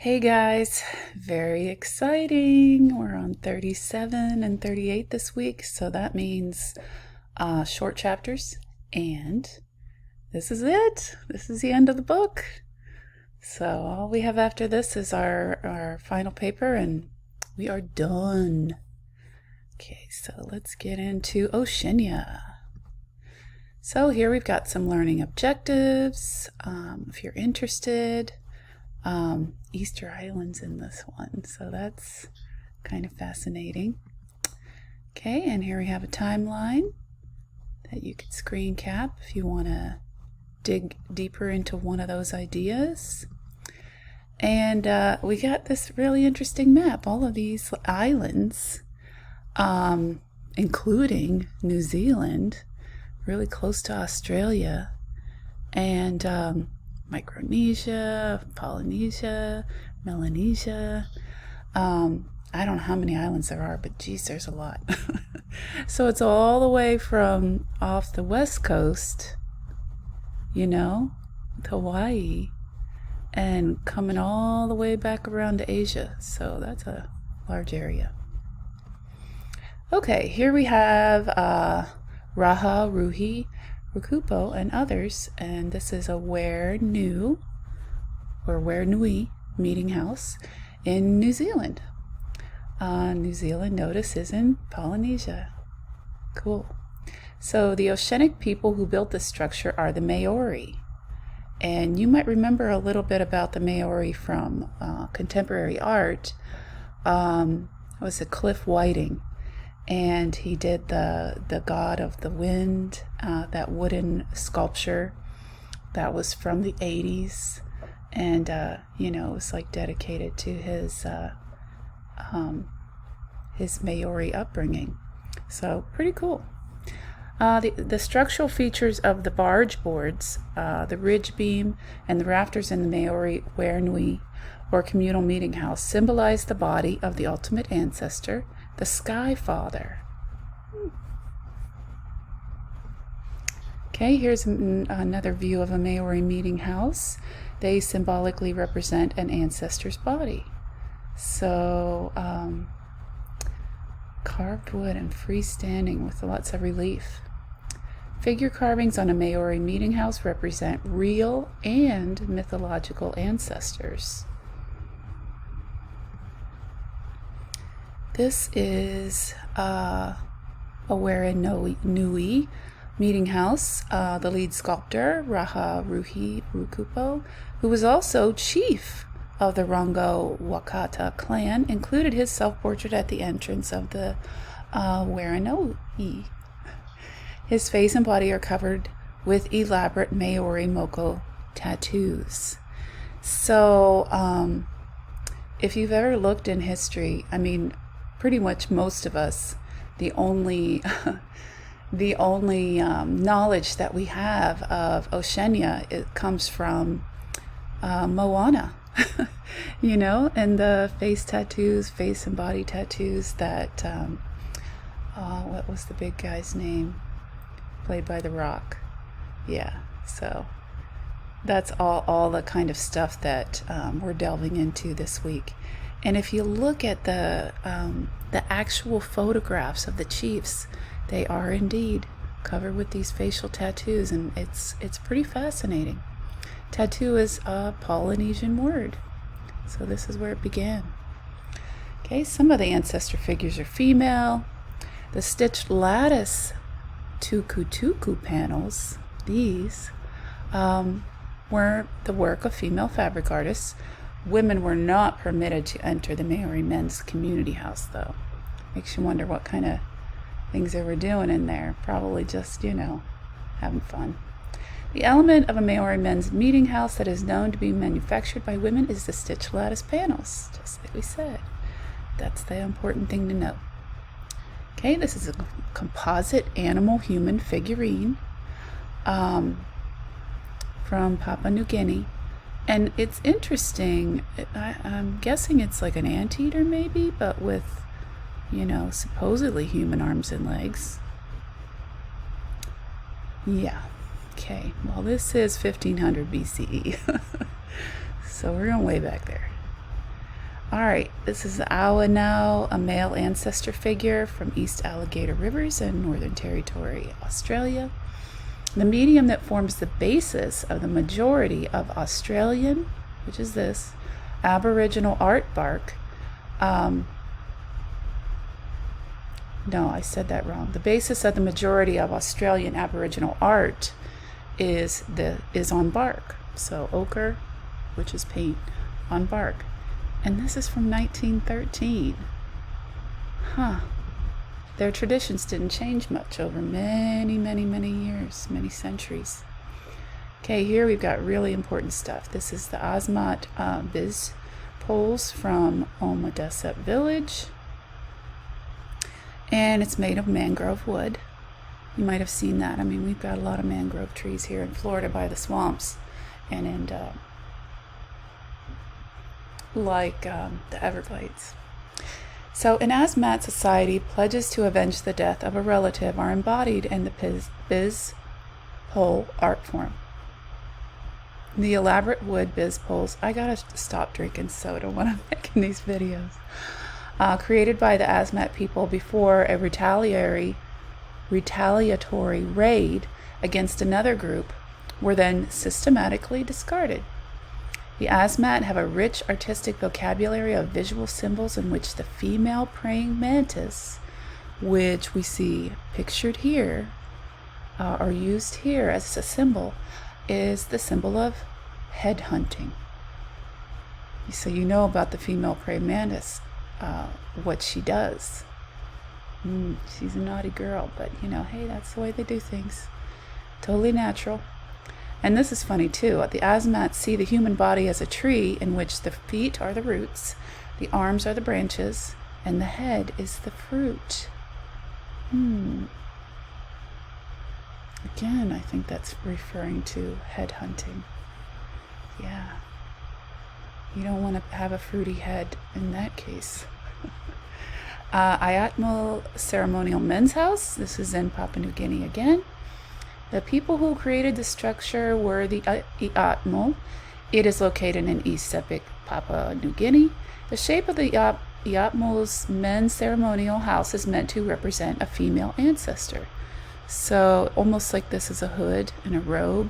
Hey guys, very exciting. We're on 37 and 38 this week, so that means short chapters, and this is it. This is the end of the book. So all we have after this is our final paper, and we are done. Okay, so let's get into Oceania. So here we've got some learning objectives, if you're interested. Easter Islands in this one, so that's kind of fascinating. Okay, and here we have a timeline that you could screen cap if you want to dig deeper into one of those ideas. And we got this really interesting map. All of these islands, including New Zealand, really close to Australia, and Micronesia, Polynesia, Melanesia. I don't know how many islands there are, but geez, there's a lot. So it's all the way from off the west coast, to Hawaii, and coming all the way back around to Asia. So that's a large area. Okay, here we have Raha, Ruhi, Rukupo, and others, and this is a Where Nui meeting house in New Zealand. New Zealand, notice, is in Polynesia. Cool. So the Oceanic people who built this structure are the Maori, and you might remember a little bit about the Maori from contemporary art. It was Cliff Whiting, and he did the god of the wind, that wooden sculpture that was from the 80s, and it was like dedicated to his Maori upbringing. So pretty cool. The structural features of the barge boards, the ridge beam, and the rafters in the Maori Where Nui, or communal meeting house, symbolize the body of the ultimate ancestor, the Sky Father. Okay, here's another view of a Maori meeting house. They symbolically represent an ancestor's body. So, carved wood and freestanding with lots of relief. Figure carvings on a Maori meeting house represent real and mythological ancestors. This is a Where Nui meeting house. The lead sculptor, Raha Ruhi Rukupo, who was also chief of the Rongo Wakata clan, included his self-portrait at the entrance of the Where Nui. His face and body are covered with elaborate Maori moko tattoos. So, if you've ever looked in history, pretty much most of us, the only knowledge that we have of Oceania, it comes from Moana, and the face and body tattoos that, what was the big guy's name? Played by The Rock. Yeah, so that's all the kind of stuff that we're delving into this week. And if you look at the actual photographs of the chiefs, they are indeed covered with these facial tattoos, and it's pretty fascinating. Tattoo is a Polynesian word, so this is where it began. Okay, some of the ancestor figures are female. The stitched lattice tuku panels, these were the work of female fabric artists. Women were not permitted to enter the Maori men's community house, though. Makes you wonder what kind of things they were doing in there. Probably just, having fun. The element of a Maori men's meeting house that is known to be manufactured by women is the stitched lattice panels, just like we said. That's the important thing to know. Okay, this is a composite animal-human figurine from Papua New Guinea. And it's interesting. I'm guessing it's like an anteater maybe, but with, supposedly human arms and legs. Yeah. Okay. Well, this is 1500 BCE. So we're going way back there. All right, this is the Awanau, a male ancestor figure from East Alligator Rivers in Northern Territory, Australia. The medium that forms the basis of the majority of Australian, which is this, Aboriginal artwork. No, I said that wrong. The basis of the majority of Australian Aboriginal art is on bark. So ochre, which is paint, on bark. And this is from 1913. Huh. Their traditions didn't change much over many, many, many years, many centuries. Okay, here we've got really important stuff. This is the Asmat Biz poles from Omadesset Village. And it's made of mangrove wood. You might have seen that. I mean, we've got a lot of mangrove trees here in Florida by the swamps and in the Everglades. So in Asmat society, pledges to avenge the death of a relative are embodied in the biz pole art form. The elaborate wood biz poles, I gotta stop drinking soda when I'm making these videos, created by the Asmat people before a retaliatory raid against another group, were then systematically discarded. The Asmat have a rich artistic vocabulary of visual symbols in which the female praying mantis, which we see pictured here, or used here as a symbol, is the symbol of head hunting. So you know about the female praying mantis, what she does. She's a naughty girl, but hey, that's the way they do things. Totally natural. And this is funny too. The Asmat see the human body as a tree in which the feet are the roots, the arms are the branches, and the head is the fruit. Again, I think that's referring to head hunting. Yeah. You don't want to have a fruity head in that case. Iatmal Ceremonial Men's House. This is in Papua New Guinea again. The people who created the structure were the Iatmal. It is located in East Sepik, Papua New Guinea. The shape of the Iatmal's men's ceremonial house is meant to represent a female ancestor. So almost like this is a hood and a robe.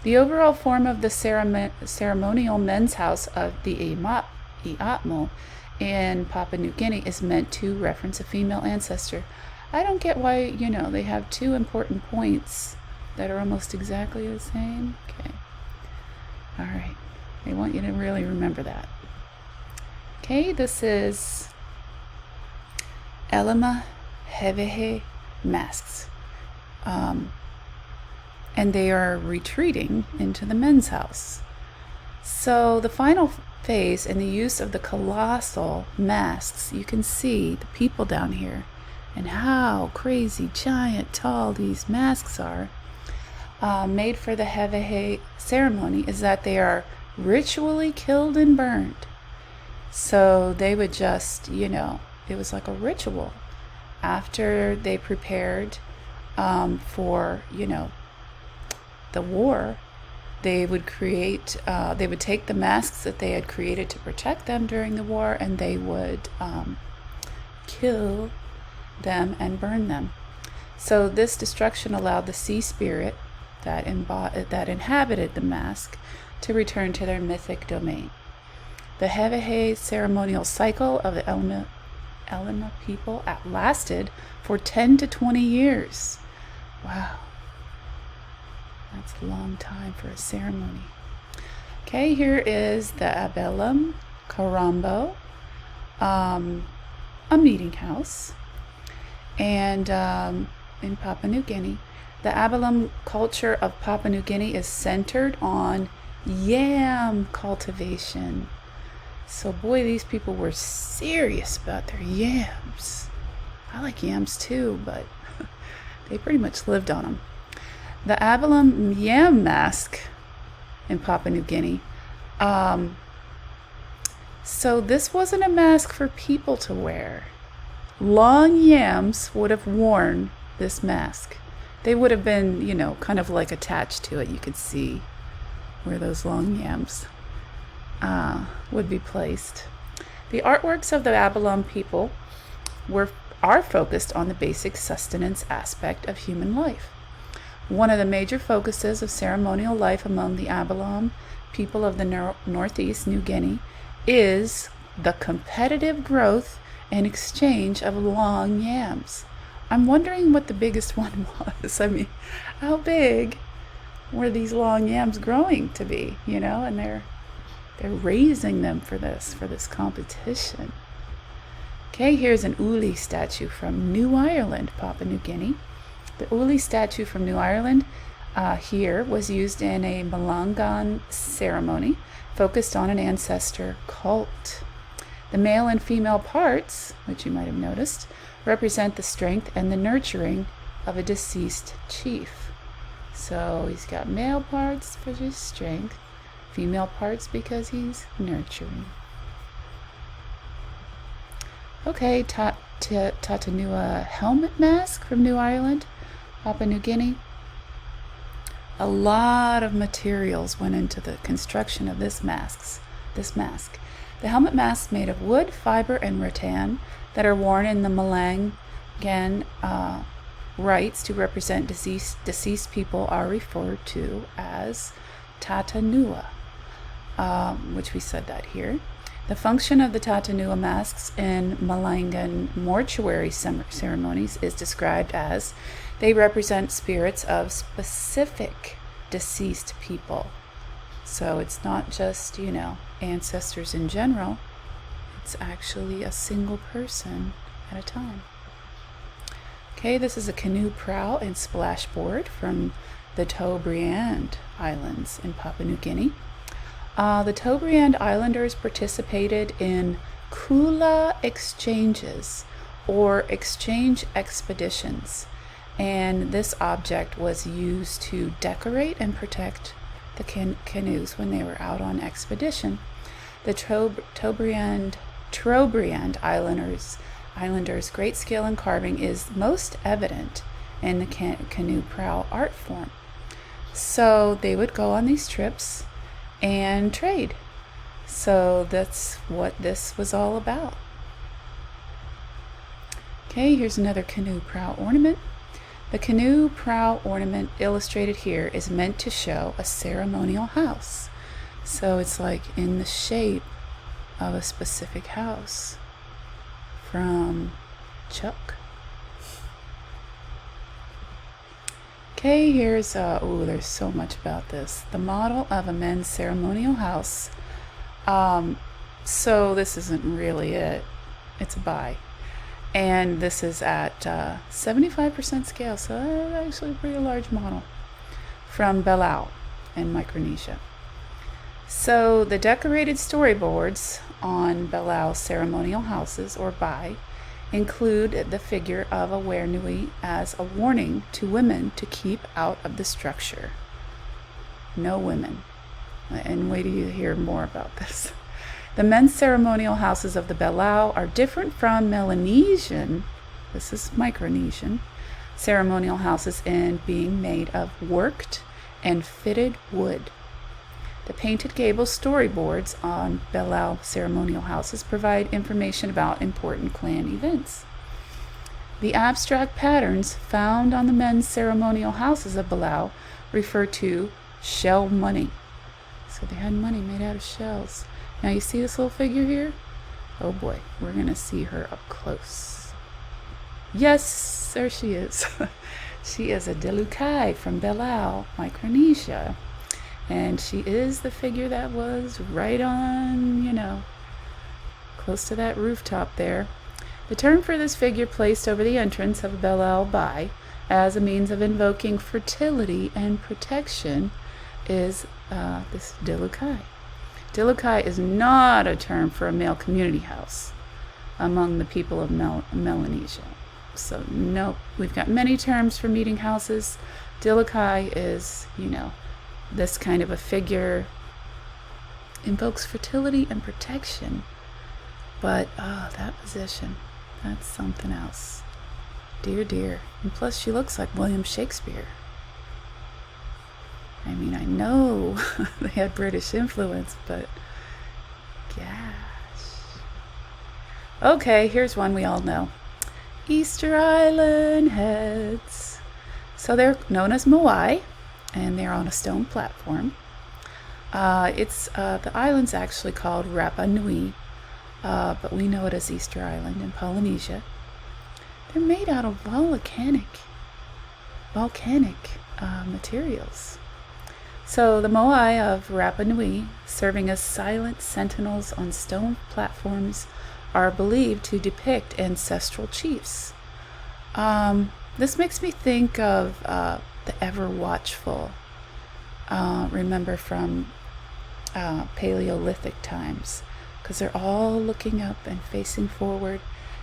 The overall form of the ceremonial men's house of the Iatmal in Papua New Guinea is meant to reference a female ancestor. I don't get why, they have two important points that are almost exactly the same. Okay. All right. They want you to really remember that. Okay, this is Kamehame masks. And they are retreating into the men's house. So the final phase in the use of the colossal masks, you can see the people down here and how crazy, giant, tall these masks are, made for the Kamehame ceremony, is that they are ritually killed and burned. So they would just, it was like a ritual. After they prepared for, the war, they would take the masks that they had created to protect them during the war, and they would kill them and burn them. So this destruction allowed the sea spirit that inhabited the mask to return to their mythic domain. The Kamehame ceremonial cycle of the Elena people lasted for 10 to 20 years. Wow. That's a long time for a ceremony. Okay, here is the Avalon Karambo, a meeting house. And in Papua New Guinea, the Avalon culture of Papua New Guinea is centered on yam cultivation. So boy, these people were serious about their yams. I like yams too, but they pretty much lived on them. The Avalon Yam Mask in Papua New Guinea. So this wasn't a mask for people to wear. Long yams would have worn this mask. They would have been, kind of like attached to it. You could see where those long yams would be placed. The artworks of the Avalon people are focused on the basic sustenance aspect of human life. One of the major focuses of ceremonial life among the Avalon people of the Northeast New Guinea is the competitive growth and exchange of long yams. I'm wondering what the biggest one was. I mean, how big were these long yams growing to be, and they're raising them for this competition. Okay, here's an uli statue from New Ireland, Papua New Guinea. The uli statue from New Ireland here was used in a Malangan ceremony focused on an ancestor cult. The male and female parts, which you might have noticed, represent the strength and the nurturing of a deceased chief. So he's got male parts for his strength, female parts because he's nurturing. Okay, Tatanua helmet mask from New Ireland, Papua New Guinea. A lot of materials went into the construction of this mask. The helmet masks made of wood, fiber, and rattan that are worn in the Malangan rites to represent deceased people are referred to as Tatanua, which we said that here. The function of the Tatanua masks in Malangan mortuary ceremonies is described as they represent spirits of specific deceased people. So it's not just, ancestors in general. It's actually a single person at a time. Okay, this is a canoe prow and splashboard from the Tobriand Islands in Papua New Guinea. The Tobriand Islanders participated in kula exchanges or exchange expeditions, and this object was used to decorate and protect the canoes when they were out on expedition. The Trobriand Islanders' great skill in carving is most evident in the canoe prow art form. So they would go on these trips and trade. So that's what this was all about. Okay, here's another canoe prow ornament. The canoe prow ornament illustrated here is meant to show a ceremonial house. So it's like in the shape of a specific house from Chuck. Okay, here's, there's so much about this. The model of a men's ceremonial house. So this isn't really it. It's a buy. And this is at 75% scale, so actually a pretty large model from Belau in Micronesia. So the decorated storyboards on Belau ceremonial houses, or bai, include the figure of a Wernui as a warning to women to keep out of the structure. No women. And wait till you hear more about this. The men's ceremonial houses of the Belau are different from Melanesian, this is Micronesian, ceremonial houses in being made of worked and fitted wood. The painted gable storyboards on Belau ceremonial houses provide information about important clan events. The abstract patterns found on the men's ceremonial houses of Belau refer to shell money. So they had money made out of shells. Now you see this little figure here? Oh boy, we're going to see her up close. Yes, there she is. She is a Delukai from Belau, Micronesia. And she is the figure that was right on, close to that rooftop there. The term for this figure placed over the entrance of Belau Bai as a means of invoking fertility and protection is this Delukai. Delukai is not a term for a male community house among the people of Melanesia. So no, we've got many terms for meeting houses. Delukai is, this kind of a figure, invokes fertility and protection. But, that position, that's something else. Dear, dear. And plus she looks like William Shakespeare. I mean, I know they had British influence, but gosh. Okay, here's one we all know. Easter Island heads. So they're known as Moai, and they're on a stone platform. The island's actually called Rapa Nui, but we know it as Easter Island in Polynesia. They're made out of volcanic materials. So the Moai of Rapa Nui, serving as silent sentinels on stone platforms, are believed to depict ancestral chiefs. This makes me think of the ever watchful, remember from Paleolithic times, because they're all looking up and facing forward.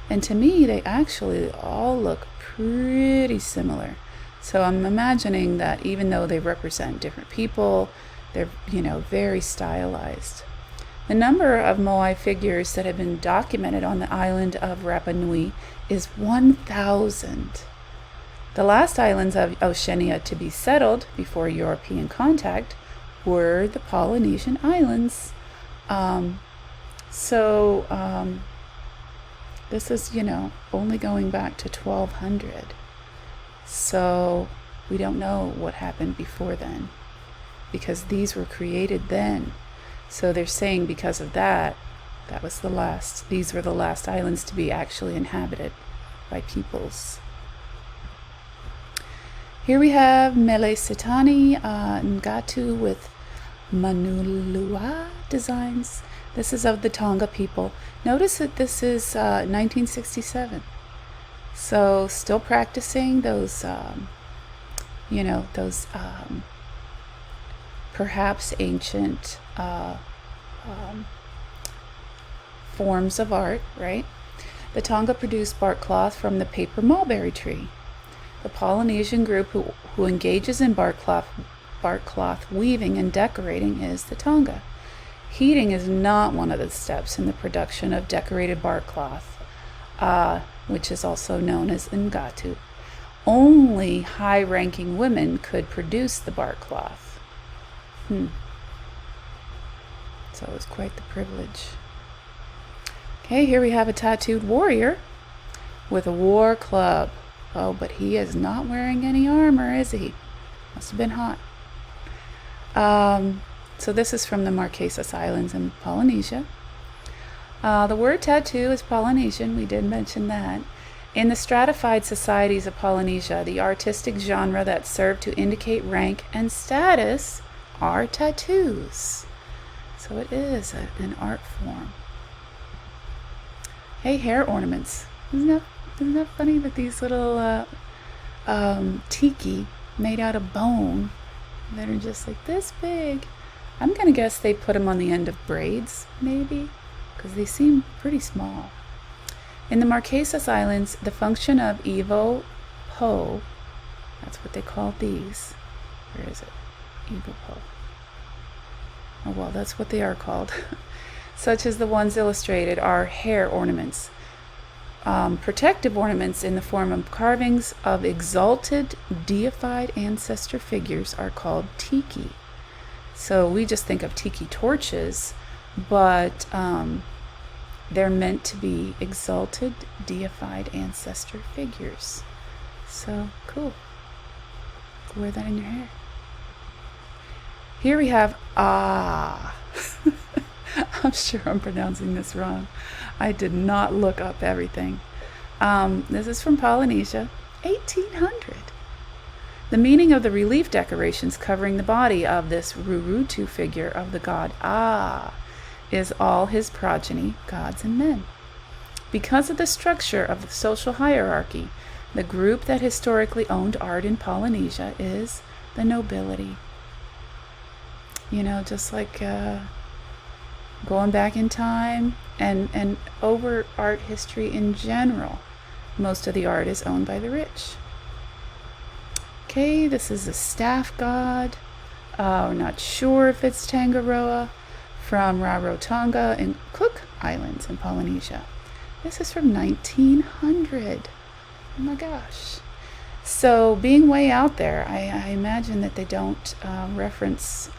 And to me, they actually all look pretty similar. So I'm imagining that even though they represent different people, they're, very stylized. The number of Moai figures that have been documented on the island of Rapa Nui is 1,000. The last islands of Oceania to be settled before European contact were the Polynesian Islands. This is, only going back to 1200. So we don't know what happened before then, because these were created then. So they're saying because of that, these were the last islands to be actually inhabited by peoples. Here we have Mele Setani Ngatu with Manulua designs. This is of the Tonga people. Notice that this is 1967. So still practicing those, perhaps ancient forms of art, right? The Tonga produced bark cloth from the paper mulberry tree. The Polynesian group who engages in bark cloth weaving and decorating is the Tonga. Heating is not one of the steps in the production of decorated bark cloth, which is also known as ngatu. Only high-ranking women could produce the bark cloth. So it was quite the privilege. Okay, here we have a tattooed warrior with a war club. Oh, but he is not wearing any armor, is he? Must have been hot. So this is from the Marquesas Islands in Polynesia. The word tattoo is Polynesian. We did mention that. In the stratified societies of Polynesia, the artistic genre that served to indicate rank and status are tattoos. So it is an art form. Hey, hair ornaments. Isn't that funny that these little tiki made out of bone that are just like this big? I'm going to guess they put them on the end of braids, maybe, because they seem pretty small. In the Marquesas Islands, the function of Evo Po, that's what they call these. Where is it? Evo Po. Oh, well, that's what they are called. Such as the ones illustrated are hair ornaments. Protective ornaments in the form of carvings of exalted, deified ancestor figures are called tiki. So we just think of tiki torches, but they're meant to be exalted, deified ancestor figures. So cool. Wear that in your hair. Here we have I'm sure I'm pronouncing this wrong. I did not look up everything. This is from Polynesia, 1800. The meaning of the relief decorations covering the body of this Rurutu figure of the god is all his progeny, gods and men. Because of the structure of the social hierarchy, the group that historically owned art in Polynesia is the nobility. Just like going back in time and over art history in general, most of the art is owned by the rich. Okay, this is a staff god. We're not sure if it's Tangaroa, from Rarotonga and Cook Islands in Polynesia. This is from 1900. Oh my gosh. So being way out there, I imagine that they don't reference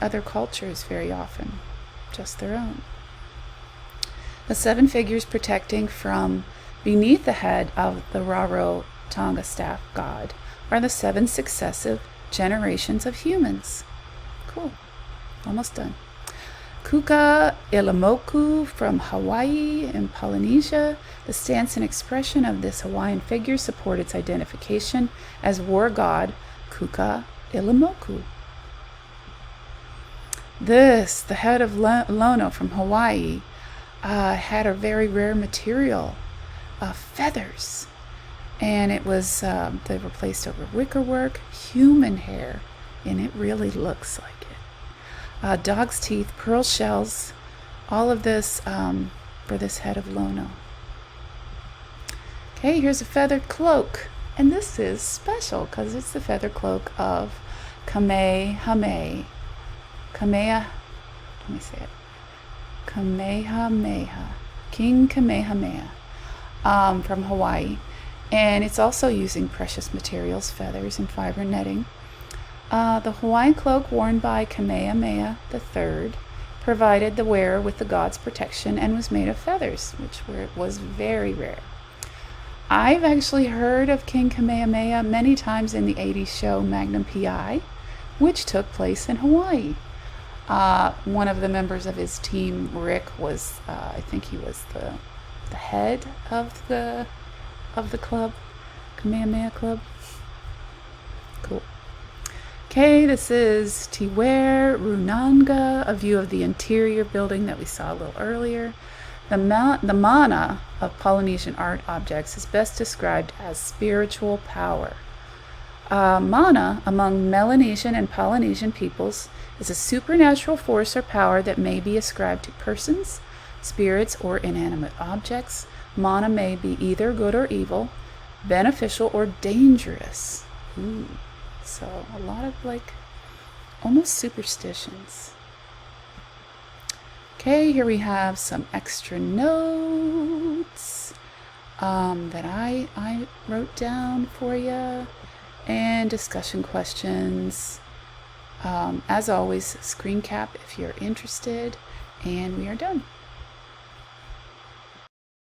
other cultures very often. just their own. The 7 figures protecting from beneath the head of the Raro Tonga staff god are the 7 successive generations of humans. Cool. Almost done. Kuka Ilamoku from Hawaii and Polynesia. The stance and expression of this Hawaiian figure support its identification as war god Kuka Ilamoku. This, the head of Lono from Hawaii, had a very rare material, feathers. And it was, they were placed over wickerwork, human hair, and it really looks like it. Dog's teeth, pearl shells, all of this for this head of Lono. Okay, here's a feathered cloak. And this is special because it's the feather cloak of Kamehame. Let me say it. Kamehameha. King Kamehameha from Hawaii. And it's also using precious materials, feathers, and fiber netting. The Hawaiian cloak worn by Kamehameha III provided the wearer with the god's protection and was made of feathers, which was very rare. I've actually heard of King Kamehameha many times in the 80s show Magnum P.I., which took place in Hawaii. One of the members of his team, Rick, was, I think he was the head of the club, Kamehameha Club. Cool. Okay, this is Tiware Runanga, a view of the interior building that we saw a little earlier. The mana of Polynesian art objects is best described as spiritual power. Mana, among Melanesian and Polynesian peoples, is a supernatural force or power that may be ascribed to persons, spirits, or inanimate objects. Mana may be either good or evil, beneficial or dangerous. Ooh. So a lot of almost superstitions. Okay, here we have some extra notes that I wrote down for you, and discussion questions. As always, screen cap if you're interested, and we are done.